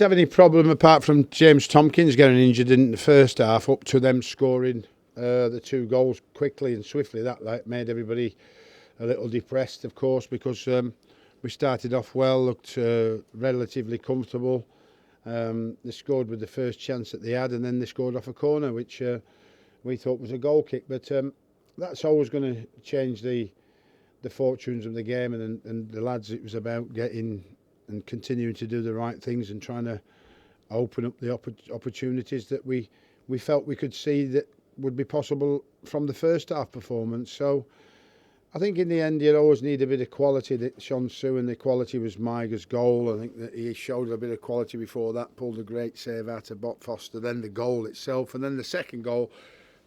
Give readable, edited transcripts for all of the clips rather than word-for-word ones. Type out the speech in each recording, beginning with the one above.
have any problem apart from James Tompkins getting injured in the first half, up to them scoring the 2 goals quickly and swiftly. That made everybody a little depressed, of course, because we started off well, looked relatively comfortable. They scored with the first chance that they had, and then they scored off a corner, which we thought was a goal kick. But that's always going to change the fortunes of the game, and the lads, it was about getting and continuing to do the right things and trying to open up the opportunities that we felt we could see that would be possible from the first half performance. So I think in the end you always need a bit of quality. That Sean Su, and the quality was Maiga's goal. I think that he showed a bit of quality before that, pulled a great save out of Bot Foster, then the goal itself, and then the second goal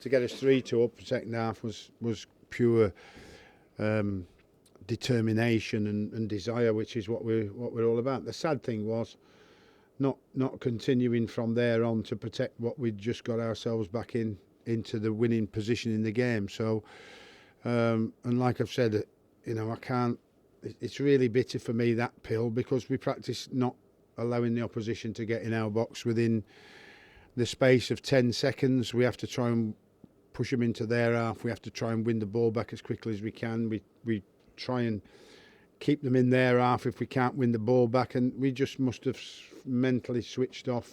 to get us 3-2 up the second half was pure determination and desire, which is what we're all about. The sad thing was not continuing from there on to protect what we'd just got ourselves back into the winning position in the game. So and like I've said, I can't, it's really bitter for me, that pill, because we practice not allowing the opposition to get in our box within the space of 10 seconds. We have to try and push them into their half. We have to try and win the ball back as quickly as we can. We try and keep them in their half if we can't win the ball back, and we just must have mentally switched off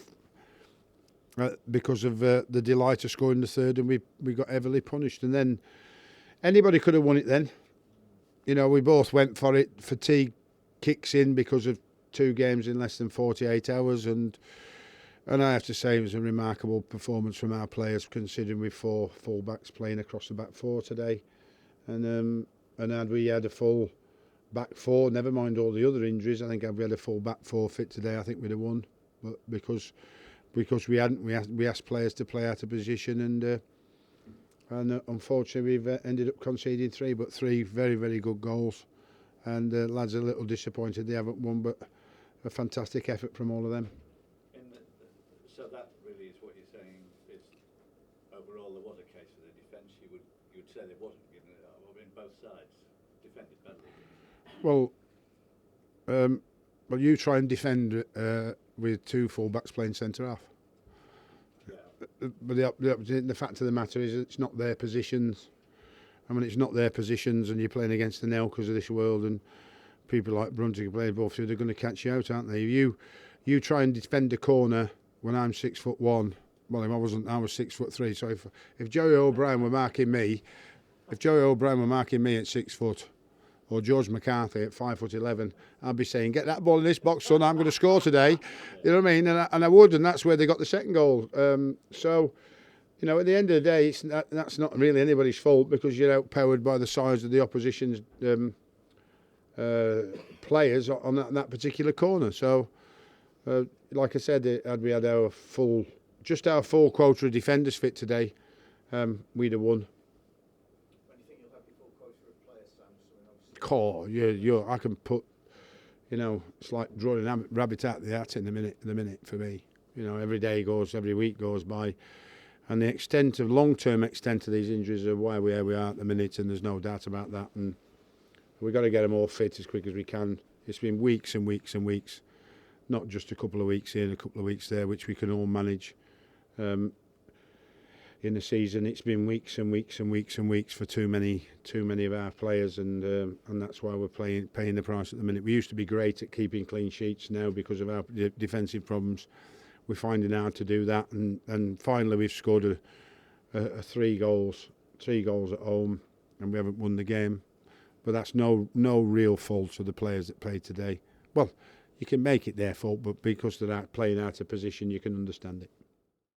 because of the delight of scoring the third, and we got heavily punished. And then anybody could have won it then. We both went for it. Fatigue kicks in because of 2 games in less than 48 hours, and I have to say it was a remarkable performance from our players, considering we've 4 full-backs playing across the back 4 today. And had we had a full back 4, never mind all the other injuries, I think had we had a full back 4 fit today, I think we'd have won. But because we hadn't, we asked players to play out of position, and unfortunately we've ended up conceding 3, but 3 very, very good goals. And lads are a little disappointed they haven't won, but a fantastic effort from all of them. So that really is what you're saying, is overall there was a case for the defence. You'd say there wasn't, given it up. I mean, both sides defended badly. Well, you try and defend with 2 full-backs playing centre-half. Yeah. But the fact of the matter is it's not their positions. I mean, it's not their positions, and you're playing against the Nelkas of this world, and people like Bruntig play both, so they're going to catch you out, aren't they? You try and defend a corner when I'm 6'1". Well, I wasn't. I was 6'3". So if Joey O'Brien were marking me, at 6 foot, or George McCarthy at 5'11", I'd be saying, "Get that ball in this box, son. I'm going to score today." You know what I mean? And I would, and that's where they got the second goal. So, at the end of the day, that's not really anybody's fault, because you're outpowered by the size of the opposition's players on that particular corner. So, like I said, had we had our full quota of defenders fit today, we'd have won. When do you think you'll have your full quota of players, Sam? I can put, it's like drawing a rabbit out of the hat in the minute for me. Every week goes by, and the long-term extent of these injuries are why we are at the minute, and there's no doubt about that. And we've got to get them all fit as quick as we can. It's been weeks and weeks and weeks, not just a couple of weeks here and a couple of weeks there, which we can all manage. In the season, it's been weeks and weeks and weeks and weeks for too many of our players, and that's why we're paying the price at the minute. We used to be great at keeping clean sheets. Now, because of our defensive problems, we're finding out to do that, and finally we've scored a 3 goals at home, and we haven't won the game. But that's no real fault of the players that played today. Well, you can make it their fault, but because they're playing out of position, you can understand it.